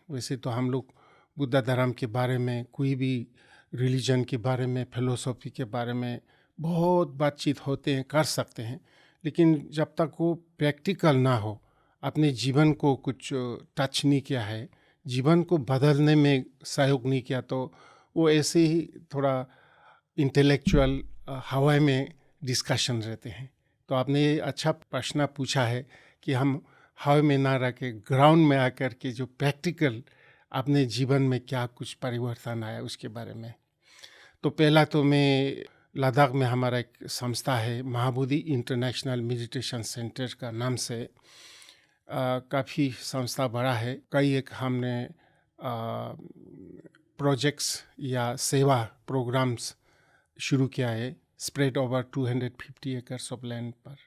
वैसे तो हम लोग बुद्ध धर्म के बारे में, कोई भी रिलीजन के बारे में, फिलोसॉफी के बारे में बहुत बातचीत होते हैं, कर सकते हैं, लेकिन जब तक वो प्रैक्टिकल ना हो, अपने जीवन को कुछ टच नहीं किया है, जीवन को बदलने में सहयोग नहीं किया, तो वो ऐसे ही थोड़ा इंटेलेक्चुअल हवा में डिस्कशन रहते हैं। तो आपने ये अच्छा प्रश्न पूछा है कि हम हवा में ना रह के ग्राउंड में आकर के जो प्रैक्टिकल अपने जीवन में क्या कुछ परिवर्तन आया उसके बारे में। तो पहला तो मैं लद्दाख में हमारा एक संस्था है महाबोधि इंटरनेशनल मेडिटेशन सेंटर का नाम से, काफ़ी संस्था बड़ा है। कई एक हमने प्रोजेक्ट्स या सेवा प्रोग्राम्स शुरू किया है, spread over 250 acres of land पर।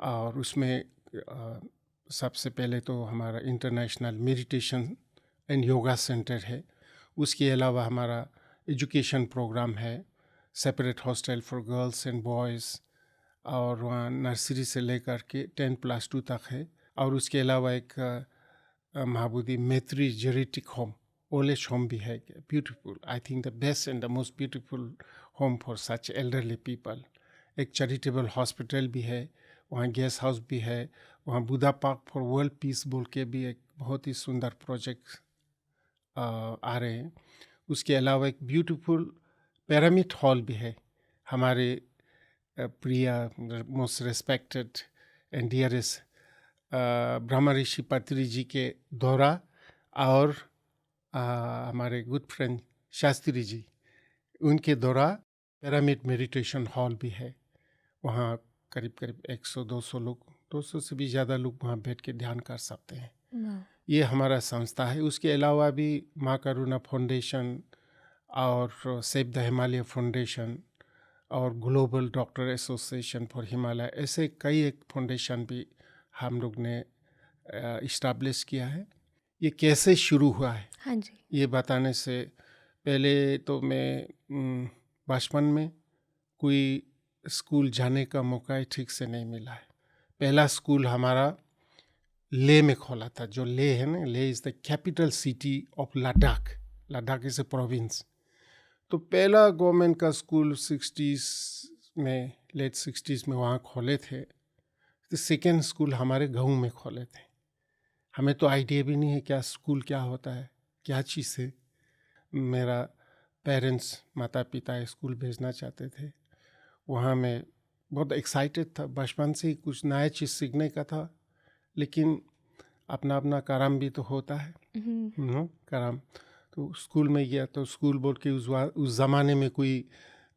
और उसमें सबसे पहले तो हमारा international meditation and yoga centre है। उसके अलावा हमारा एजुकेशन प्रोग्राम है, separate hostel for girls and boys, और वहाँ नर्सरी से लेकर के 10+2 तक है। और उसके अलावा एक महाबोधि मैत्री जेरेटिक होम, ओल्ड एज होम भी है, beautiful, I think the best and the most beautiful home for such elderly people. एक चैरिटेबल हॉस्पिटल भी है, वहाँ गेस्ट हाउस भी है, वहाँ Buddha park for world peace बोल के भी एक बहुत ही सुंदर प्रोजेक्ट आ रहे हैं। उसके अलावा एक ब्यूटीफुल पिरामिड हॉल भी है। हमारे प्रिय most respected and dearest Brahma Rishi Patri ji के द्वारा और हमारे गुड फ्रेंड शास्त्री जी, उनके द्वारा पिरामिड मेडिटेशन हॉल भी है। वहाँ करीब करीब 100-200 लोग, 200 से भी ज़्यादा लोग वहाँ बैठ के ध्यान कर सकते हैं। ये हमारा संस्था है। उसके अलावा भी माँ करुणा फाउंडेशन और सेव द हिमालय फाउंडेशन और global doctor association for Himalaya, ऐसे कई एक फाउंडेशन भी हम लोग ने इस्टेब्लिश किया है। ये कैसे शुरू हुआ है, हाँ जी, ये बताने से पहले तो मैं बचपन में कोई स्कूल जाने का मौका ही ठीक से नहीं मिला है। पहला स्कूल हमारा लेह में खोला था। जो लेह है ना, Leh is the capital city of Ladakh. Ladakh is a province. तो पहला गवर्नमेंट का स्कूल 60s में, लेट 60s में वहाँ खोले थे। तो सेकेंड स्कूल हमारे गाँव में खोले थे। हमें तो आइडिया भी नहीं है क्या स्कूल क्या होता है, क्या चीज़ है। मेरा पेरेंट्स, माता पिता स्कूल भेजना चाहते थे। वहाँ मैं बहुत एक्साइटेड था, बचपन से ही कुछ नया चीज़ सीखने का था, लेकिन अपना अपना काम भी तो होता है, काम। तो स्कूल में गया तो स्कूल बोल के उस ज़माने में कोई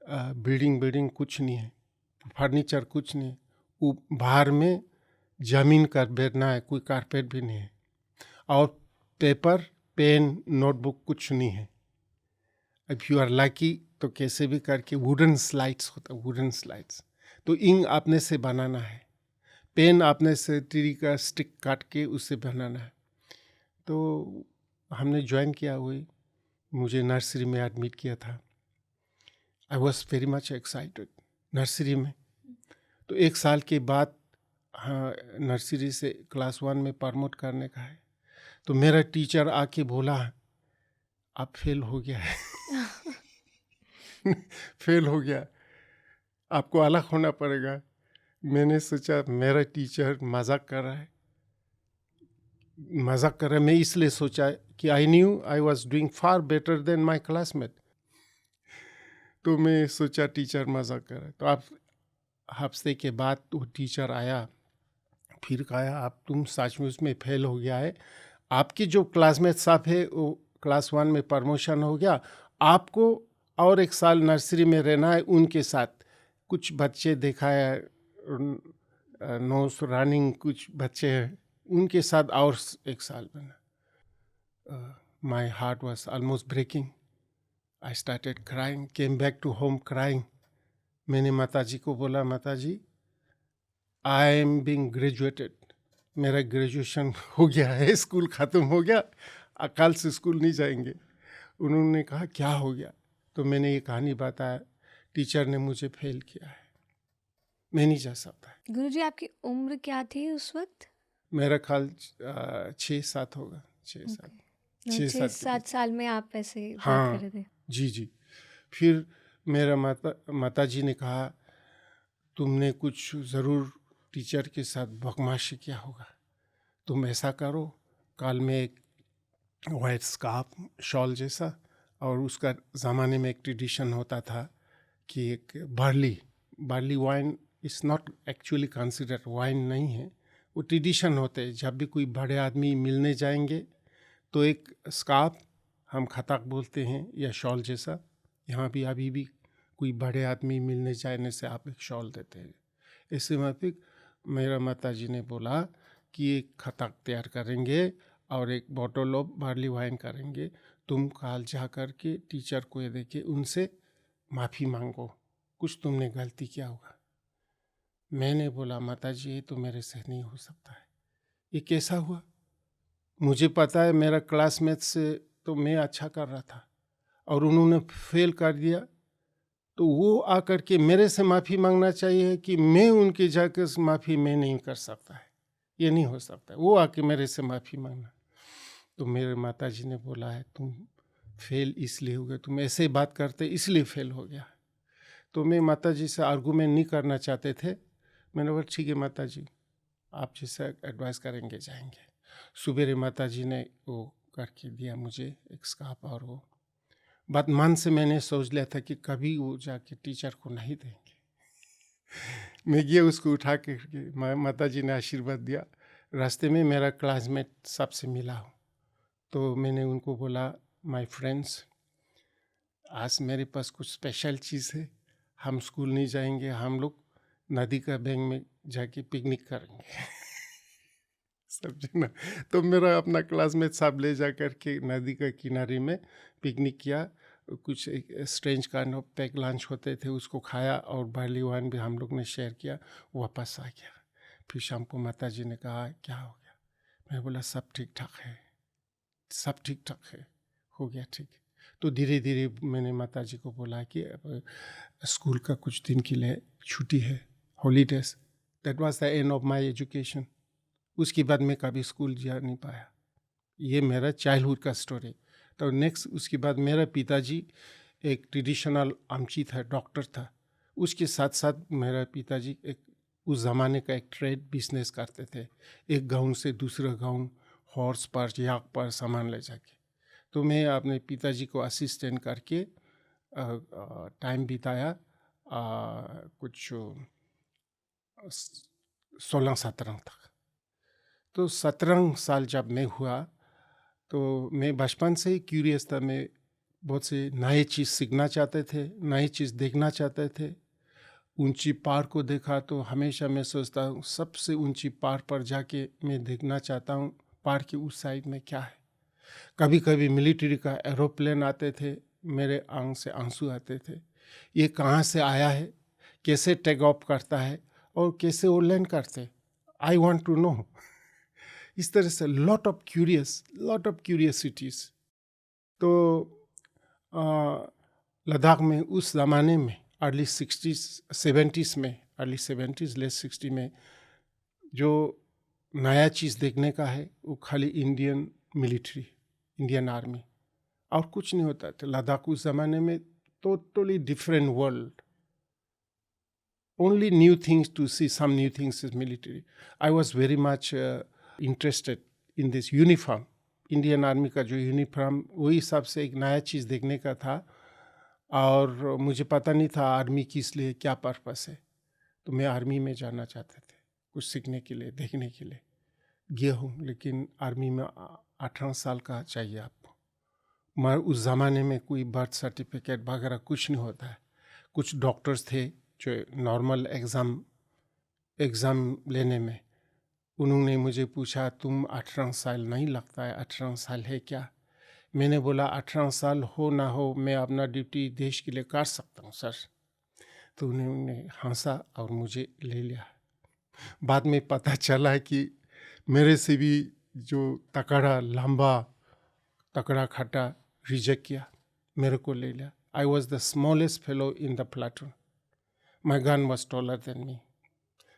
बिल्डिंग कुछ नहीं है, फर्नीचर कुछ नहीं, वो बाहर में ज़मीन का बैठना है, कोई कारपेट भी नहीं है, और पेपर पेन नोटबुक कुछ नहीं है। इफ़ यू आर लकी तो कैसे भी करके वुडन स्लाइड्स होता है, वुडन स्लाइड्स, तो इंक आपने से बनाना है, पेन आपने से ट्री का स्टिक काट के उससे बनाना है। तो हमने ज्वाइन किया हुई, मुझे नर्सरी में एडमिट किया था। I was very much excited nursery में। तो 1 साल के बाद हाँ, नर्सरी से क्लास 1 में प्रमोट करने का है। तो मेरा टीचर आके बोला आप फेल हो गया है फेल हो गया, आपको अलग होना पड़ेगा। मैंने सोचा मेरा टीचर मजाक कर रहा है, मैं इसलिए सोचा कि I knew I was doing far better than my classmate. तो मैं सोचा टीचर मजाक कर रहा है। तो आप हफ्ते के बाद वो टीचर आया, फिर कहा आप तुम सचमुच में फेल हो गया है, आपके जो क्लासमेट साहब है वो क्लास 1 में प्रमोशन हो गया, आपको और 1 साल नर्सरी में रहना है उनके साथ। कुछ बच्चे देखा है नोस रनिंग, कुछ बच्चे हैं उनके साथ और 1 साल बना। My heart was almost breaking. I started crying, came back to home crying. मैंने माताजी को बोला, माताजी आई एम बीइंग ग्रेजुएटेड, मेरा ग्रेजुएशन हो गया है, स्कूल ख़त्म हो गया, कल से स्कूल नहीं जाएंगे। उन्होंने कहा क्या हो गया? तो मैंने ये कहानी बताया, टीचर ने मुझे फेल किया है, मैं नहीं जा सकता है। गुरुजी आपकी उम्र क्या थी उस वक्त? मेरा ख्याल 6-7 होगा, 6-7। छः छः सात सात साल में आप ऐसे बात कर हाँ रहे थे? जी जी। फिर मेरा माताजी ने कहा तुमने कुछ ज़रूर टीचर के साथ बदमाशी किया होगा, तुम ऐसा करो, काल में एक वाइट स्कार्फ शॉल जैसा, और उसका ज़माने में एक ट्रेडिशन होता था कि एक barley wine is not actually considered wine नहीं है, वो ट्रेडिशन होते हैं। जब भी कोई बड़े आदमी मिलने जाएंगे तो एक स्कार्फ, हम खताक बोलते हैं, या शॉल जैसा, यहाँ भी अभी भी कोई बड़े आदमी मिलने जाने से आप एक शॉल देते हैं। ऐसे मुताबिक मेरा माताजी ने बोला कि एक खताक तैयार करेंगे और एक बॉटल ऑफ बार्ली वाइन करेंगे, तुम काल जा कर के टीचर को ये देखे उनसे माफ़ी मांगो, कुछ तुमने गलती किया होगा। मैंने बोला माताजी ये तो मेरे से नहीं हो सकता है, ये कैसा हुआ? मुझे पता है मेरा क्लासमेट से तो मैं अच्छा कर रहा था और उन्होंने फेल कर दिया, तो वो आकर के मेरे से माफ़ी मांगना चाहिए कि मैं उनके जाकर माफ़ी मैं नहीं कर सकता है, ये नहीं हो सकता है, वो आके मेरे से माफ़ी मांगना। तो मेरे माताजी ने बोला है तुम फेल इसलिए हो गए, तुम ऐसे बात करते इसलिए फेल हो गया। तो मैं माताजी से आर्गूमेंट नहीं करना चाहते थे। मैंने बोला ठीक है माताजी, आप जैसा एडवाइस करेंगे जाएंगे। सुबेरे माताजी ने वो करके दिया मुझे एक स्कार्फ, और वो बात मन से मैंने सोच लिया था कि कभी वो जाके टीचर को नहीं देंगे। मैं गया उसको उठा के माताजी ने आशीर्वाद दिया। रास्ते में मेरा क्लासमेट सबसे मिला हूँ, तो मैंने उनको बोला माय फ्रेंड्स, आज मेरे पास कुछ स्पेशल चीज़ है, हम स्कूल नहीं जाएंगे, हम लोग नदी का बैंक में जाके पिकनिक करेंगे। समझे ना? तो मेरा अपना क्लासमेट सब ले जा कर के नदी के किनारे में पिकनिक किया। कुछ एक strange kind of pack lunch होते थे, उसको खाया, और बार्ली वाइन भी हम लोग ने शेयर किया, वापस आ गया। फिर शाम को माता जी ने कहा क्या हो गया? मैं बोला सब ठीक ठाक है, सब ठीक ठाक है, हो गया ठीक। तो धीरे धीरे मैंने माता जी को बोला कि अब स्कूल का कुछ दिन के लिए छुट्टी है, holidays. That was the end of my education. उसके बाद मैं कभी स्कूल जा नहीं पाया। ये मेरा चाइल्डहुड का स्टोरी। तो नेक्स्ट उसके बाद मेरा पिताजी एक ट्रेडिशनल आमची था, डॉक्टर था। उसके साथ साथ मेरा पिताजी एक उस ज़माने का एक ट्रेड बिजनेस करते थे, एक गांव से दूसरा गांव हॉर्स पर याक पर सामान ले जाके। तो मैं अपने पिताजी को असिस्टेंट करके टाइम बिताया, कुछ 16-17 तक। तो 17 साल जब मैं हुआ तो मैं बचपन से ही क्यूरियस था। मैं बहुत से नए चीज़ सीखना चाहते थे, नई चीज़ देखना चाहते थे। ऊंची पहाड़ को देखा तो हमेशा मैं सोचता हूँ सबसे ऊंची पहाड़ पर जाके मैं देखना चाहता हूँ पहाड़ के उस साइड में क्या है। कभी कभी मिलिट्री का एरोप्लेन आते थे, मेरे आंख से आंसू आते थे, ये कहाँ से आया है, कैसे टेक ऑफ करता है और कैसे वो लैंड करते, आई वॉन्ट टू नो। इस तरह से लॉट ऑफ क्यूरियसिटीज़। तो लद्दाख में उस ज़माने में अर्ली 70s में, अर्ली 70s लेट 60 में जो नया चीज़ देखने का है वो खाली इंडियन मिलिट्री, इंडियन आर्मी, और कुछ नहीं होता था। लद्दाख उस ज़माने में totally different world, only new things to see, some new things is military. I was very much interested in this uniform, Indian army का जो यूनिफॉर्म, वही हिसाब से एक नया चीज़ देखने का था। और मुझे पता नहीं था आर्मी किस लिए, क्या पर्पस है। तो मैं आर्मी में जाना चाहते थे, कुछ सीखने के लिए, देखने के लिए। गया हूँ, लेकिन आर्मी में 18 साल का चाहिए आपको। मगर उस ज़माने में कोई बर्थ सर्टिफिकेट वगैरह कुछ नहीं होता है। कुछ डॉक्टर्स थे जो नॉर्मल एग्ज़ाम लेने में, उन्होंने मुझे पूछा तुम 18 साल नहीं लगता है, 18 साल है क्या? मैंने बोला 18 साल हो ना हो मैं अपना ड्यूटी देश के लिए कर सकता हूँ सर। तो उन्होंने हंसा और मुझे ले लिया। बाद में पता चला कि मेरे से भी जो तकड़ा लंबा तकड़ा खट्टा रिजेक्ट किया, मेरे को ले लिया। I was the smallest fellow in the platoon, my gun was taller than me.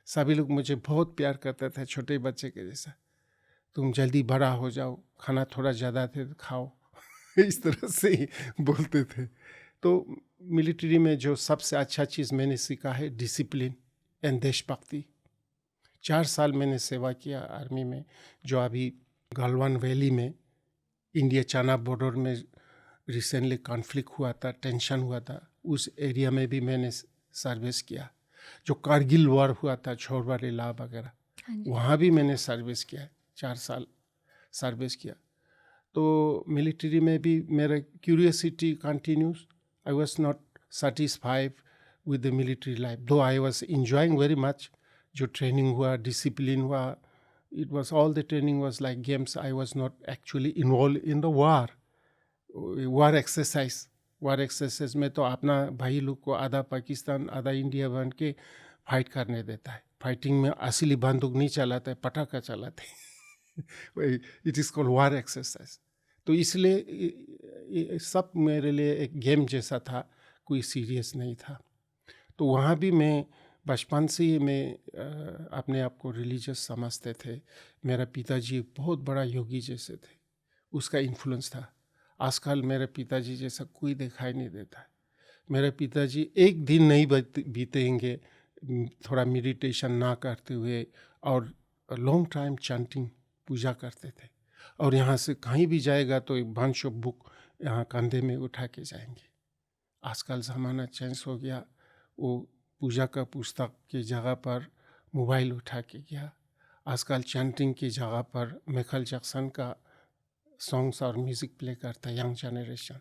सभी लोग मुझे बहुत प्यार करते थे, छोटे बच्चे के जैसा। तुम जल्दी बड़ा हो जाओ, खाना थोड़ा ज़्यादा थे तो खाओ इस तरह से ही बोलते थे। तो मिलिट्री में जो सबसे अच्छा चीज़ मैंने सीखा है डिसिप्लिन एंड देशभक्ति। 4 साल मैंने सेवा किया आर्मी में, जो अभी गलवान वैली में इंडिया चाइना बॉर्डर में रिसेंटली कॉन्फ्लिक्ट हुआ था, टेंशन हुआ था, उस एरिया में भी मैंने सर्विस किया। जो कारगिल वॉर हुआ था, छोरवाली ला वगैरह, वहाँ भी मैंने सर्विस किया, 4 साल सर्विस किया। तो मिलिट्री में भी मेरा curiosity continues. I was not satisfied with the military life, though I was enjoying very much. जो ट्रेनिंग हुआ, डिसिप्लिन हुआ, it was all the training was like games. I was not actually involved in the war exercise में तो अपना भाई लोग को आधा पाकिस्तान आधा इंडिया बन के फाइट करने देता है। फाइटिंग में असली बंदूक नहीं चलाता है, पटाखा चलाते हैं it is called war exercise. तो इसलिए सब मेरे लिए एक गेम जैसा था, कोई सीरियस नहीं था। तो वहाँ भी मैं बचपन से ही मैं अपने आप को रिलीजियस समझते थे। मेरा पिताजी बहुत बड़ा योगी जैसे थे, उसका इन्फ्लुएंस था। आजकल मेरे पिताजी जैसा कोई दिखाई नहीं देता है। मेरे पिताजी एक दिन नहीं बीतेंगे थोड़ा मेडिटेशन ना करते हुए, और लॉन्ग टाइम चैंटिंग पूजा करते थे। और यहाँ से कहीं भी जाएगा तो एक बंच ऑफ बुक यहाँ कंधे में उठा के जाएंगे। आजकल ज़माना चेंज हो गया, वो पूजा का पुस्तक की जगह पर मोबाइल उठा के गया। आजकल चैंटिंग की जगह पर माइकल जैक्सन का सॉन्ग्स और म्यूज़िक प्ले करता है यंग जनरेशन।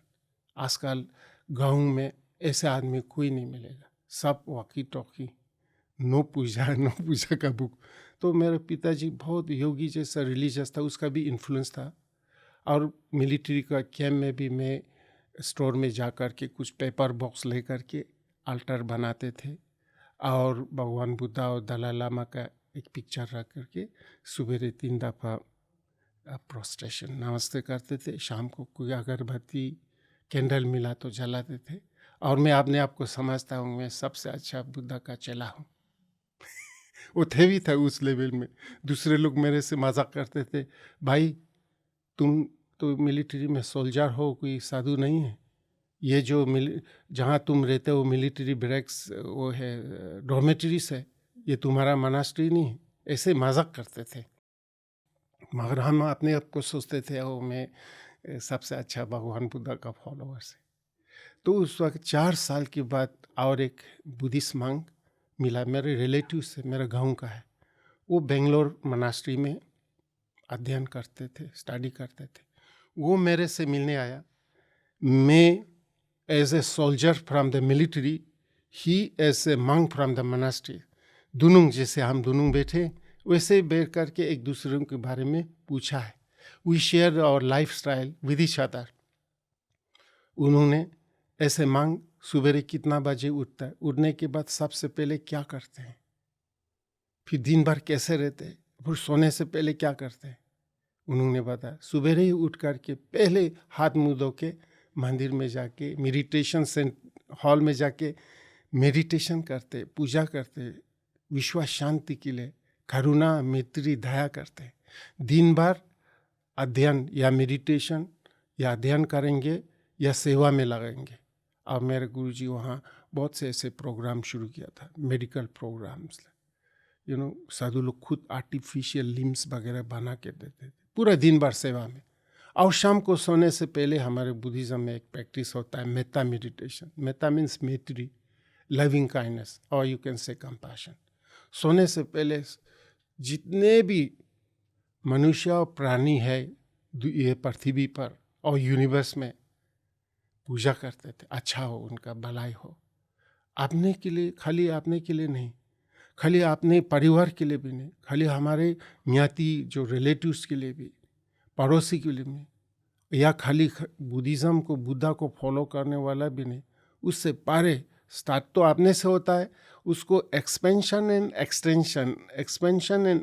आजकल गाँव में ऐसे आदमी कोई नहीं मिलेगा, सब वॉकी टॉकी, नो पूजा का बुक। तो मेरे पिताजी बहुत योगी जैसा रिलीजियस था, उसका भी इन्फ्लुएंस था। और मिलिट्री का कैंप में भी मैं स्टोर में जा कर के कुछ पेपर बॉक्स ले कर के अल्टर बनाते थे, और भगवान बुद्धा और दलाई लामा का एक पिक्चर रख करके सुबह 3 दफ़ा प्रोस्ट्रेशन नमस्ते करते थे। शाम को कोई अगरबत्ती कैंडल मिला तो जलाते थे। और मैं अपने आप को समझता हूँ मैं सबसे अच्छा बुद्धा का चेला हूँ वो थे भी था उस लेवल में। दूसरे लोग मेरे से मजाक करते थे, भाई तुम तो मिलिट्री में सोल्जर हो, कोई साधु नहीं है। ये जो जहाँ तुम रहते हो मिलिट्री ब्रेक्स वो है, डॉर्मेटरीज है, ये तुम्हारा मनास्ट्री नहीं है। ऐसे मजाक करते थे, मगर हम अपने आप को सोचते थे ओ मैं सबसे अच्छा भगवान बुद्धा का फॉलोअर से। तो उस वक्त 4 साल के बाद और एक बुद्धिस्ट मंक मिला मेरे रिलेटिव से, मेरे गांव का है। वो बेंगलोर मनास्ट्री में अध्ययन करते थे, स्टडी करते थे। वो मेरे से मिलने आया। मैं as a soldier from the military, he as a monk from the monastery. दोनों जैसे हम दोनों बैठे वैसे बैठ करके एक दूसरे के बारे में पूछा है। We share our life style with each other. उन्होंने ऐसे मंक सुबह कितना बजे उठता है, उठने के बाद सबसे पहले क्या करते हैं, फिर दिन भर कैसे रहते हैं, फिर सोने से पहले क्या करते हैं। उन्होंने बताया सुबह ही उठ करके पहले हाथ मुँह धो के मंदिर में जाके मेडिटेशन हॉल में जाके मेडिटेशन करते, पूजा करते, विश्व शांति के लिए करुणा मैत्री दया करते। दिन भर अध्ययन या मेडिटेशन या अध्ययन करेंगे या सेवा में लगाएंगे। और मेरे गुरुजी वहाँ बहुत से ऐसे प्रोग्राम शुरू किया था, मेडिकल प्रोग्राम्स। साधु लोग खुद आर्टिफिशियल लिम्स वगैरह बना के देते थे, पूरा दिन भर सेवा में। और शाम को सोने से पहले हमारे बुद्धिज़्म में एक प्रैक्टिस होता है मेत्ता मेडिटेशन। मेत्ता मीन्स मैत्री, लविंग काइंडनेस, और यू कैन से कंपैशन। सोने से पहले जितने भी मनुष्य और प्राणी है ये पृथ्वी पर और यूनिवर्स में, पूजा करते थे, अच्छा हो, उनका भलाई हो। अपने के लिए, खाली अपने के लिए नहीं, खाली अपने परिवार के लिए भी नहीं, खाली हमारे ज्ञाति जो रिलेटिव्स के लिए भी, पड़ोसी के लिए भी, या खाली बुद्धिज़्म को, बुद्धा को फॉलो करने वाला भी नहीं। उससे पारे स्टार्ट तो अपने से होता है, उसको एक्सपेंशन एंड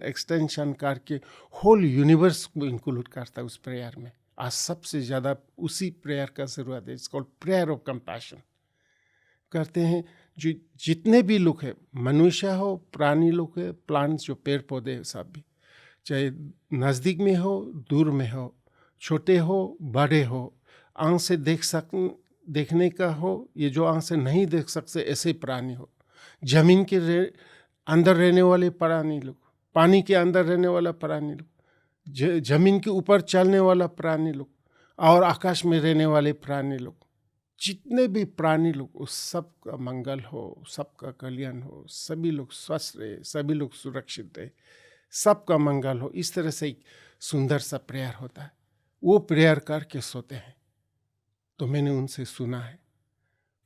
एक्सटेंशन करके होल यूनिवर्स को इंक्लूड करता है उस प्रेयर में। आज सबसे ज़्यादा उसी प्रेयर का ज़रूरत है। It's called prayer of compassion. करते हैं जो जितने भी लोग हैं, मनुष्य हो, प्राणी लोग है, प्लांट्स जो पेड़ पौधे सब भी, चाहे नज़दीक में हो दूर में हो, छोटे हो बड़े हो, आँख से देखने का हो, ये जो आँख से नहीं देख सकते ऐसे प्राणी हो, जमीन के अंदर रहने वाले प्राणी लोग, पानी के अंदर रहने वाला प्राणी लोग, जमीन के ऊपर चलने वाला प्राणी लोग और आकाश में रहने वाले प्राणी लोग, जितने भी प्राणी लोग, उस सब का मंगल हो, सबका कल्याण हो, सभी लोग स्वस्थ रहे, सभी लोग सुरक्षित रहे, सबका मंगल हो। इस तरह से एक सुंदर सा प्रेयर होता है। वो प्रेयर करके सोते हैं। तो मैंने उनसे सुना है।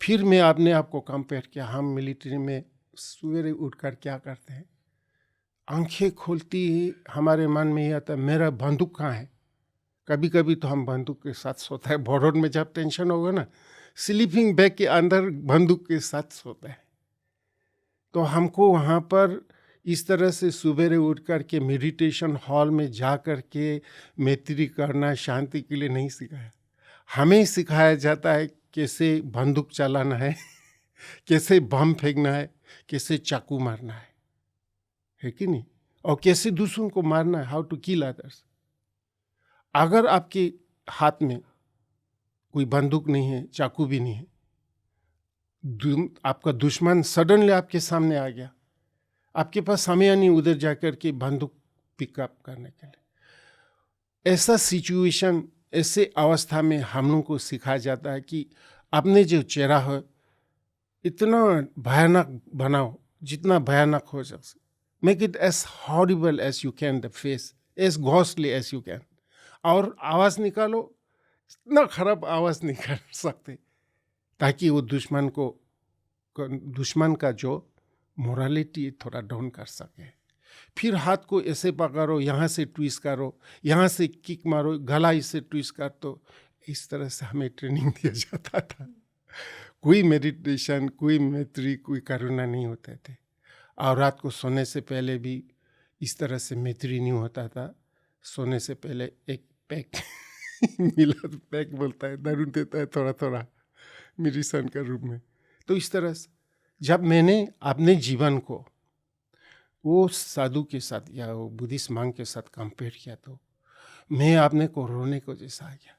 फिर मैं अपने आप को कंपेयर किया। हम मिलिट्री में सवेरे उठकर क्या करते हैं, आंखें खोलती ही हमारे मन में ये आता है मेरा बंदूक कहाँ है। कभी कभी तो हम बंदूक के साथ सोता है। बॉर्डर में जब टेंशन होगा ना, स्लीपिंग बैग के अंदर बंदूक के साथ सोता है। तो हमको वहाँ पर इस तरह से सवेरे उठ कर के मेडिटेशन हॉल में जा कर के मैत्री करना शांति के लिए नहीं सिखाया। हमें सिखाया जाता है कैसे बंदूक चलाना है, कैसे बम फेंकना है, कैसे चाकू मारना है कि नहीं, और कैसे दूसरों को मारना है, हाउ टू किल अदर्स। अगर आपके हाथ में कोई बंदूक नहीं है, चाकू भी नहीं है, आपका दुश्मन सडनली आपके सामने आ गया, आपके पास समय नहीं उधर जाकर के बंदूक पिकअप करने के लिए। ऐसा सिचुएशन, ऐसे अवस्था में हम लोग को सिखाया जाता है कि अपने जो चेहरा है इतना भयानक बनाओ जितना भयानक हो सकते। Make it as horrible as you can, the face as ghostly as you can. और आवाज़ निकालो, इतना खराब आवाज़ नहीं कर सकते ताकि वो दुश्मन का जो मोरालिटी थोड़ा डाउन कर सके। फिर हाथ को ऐसे पकड़ो, यहाँ से ट्विस्ट करो, यहाँ से किक मारो, गला इससे ट्विस्ट कर। तो इस तरह से हमें ट्रेनिंग दिया जाता था। कोई मेडिटेशन, कोई मैत्री, कोई करुणा नहीं होते थे। और रात को सोने से पहले भी इस तरह से मैत्री नहीं होता था। सोने से पहले एक पैक मिला, पैक बोलता है, दारू देता है थोड़ा थोड़ा मेडिसन के रूप में। तो इस तरह से जब मैंने अपने जीवन को वो साधु के साथ या वो बुद्धिस्ट मंक के साथ कंपेयर किया तो मैं अपने को रोने को जैसा आ गया।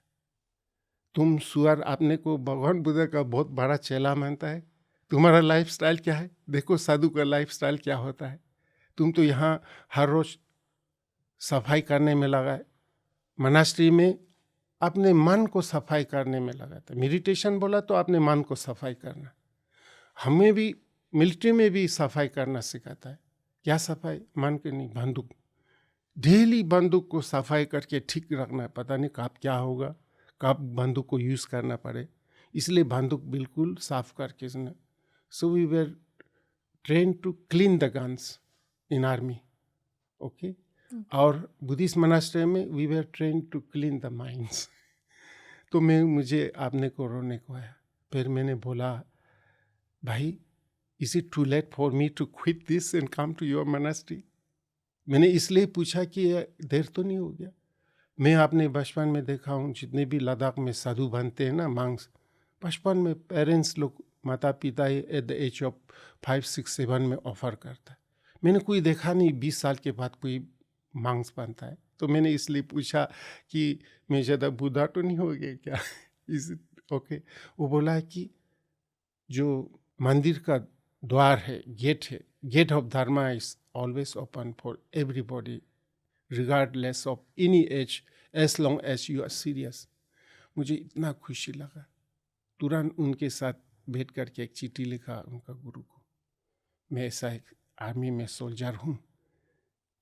तुम सुअर अपने को भगवान बुद्ध का बहुत बड़ा चेला मानता है, तुम्हारा लाइफस्टाइल क्या है, देखो साधु का लाइफस्टाइल क्या होता है। तुम तो यहाँ हर रोज सफाई करने में लगा है, मनास्ट्री में अपने मन को सफाई करने में लगा था। मेडिटेशन बोला तो अपने मन को सफाई करना। हमें भी मिलिट्री में भी सफाई करना सिखाता है। क्या सफाई? मन के नहीं, बंदूक। डेली बंदूक को सफाई करके ठीक रखना है। पता नहीं कब क्या होगा, कब बंदूक को यूज़ करना पड़े, इसलिए बंदूक बिल्कुल साफ करके। So we were train to clean the guns in army, okay. और बुद्धिस्ट मनास्ट्री में we were train to clean the minds. तो मुझे आपने को रोने को आया। फिर मैंने बोला, भाई, is it too late for me to quit this and come to your monastery? मैंने इसलिए पूछा कि देर तो नहीं हो गया। मैं अपने बचपन में देखा हूँ, जितने भी लद्दाख में साधु बनते हैं ना, मांग्स, बचपन में पेरेंट्स लोग, माता पिता एट द एज ऑफ 5, 6, 7 में ऑफर करता है। मैंने कोई देखा नहीं 20 साल के बाद कोई मांग्स बनता है। तो मैंने इसलिए पूछा कि मैं ज़्यादा बूढ़ा तो नहीं हो गया क्या? Is it okay? वो बोला है कि जो मंदिर का द्वार है, गेट है, gate of dharma is always open for everybody regardless of any age, as long as you are serious. मुझे इतना खुशी लगा। तुरंत उनके साथ भेंट करके एक चिट्ठी लिखा उनका गुरु को, मैं ऐसा एक आर्मी में सोल्जर हूँ,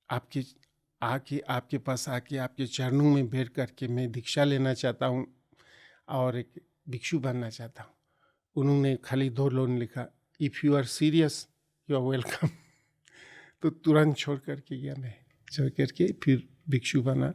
आपके पास आके आपके चरणों में बैठ करके मैं दीक्षा लेना चाहता हूँ और एक भिक्षु बनना चाहता हूँ। उन्होंने खाली 2 लाइन लिखा, if you are serious you are welcome. तो तुरंत छोड़ करके गया मैं, छोड़ करके फिर भिक्षु बना।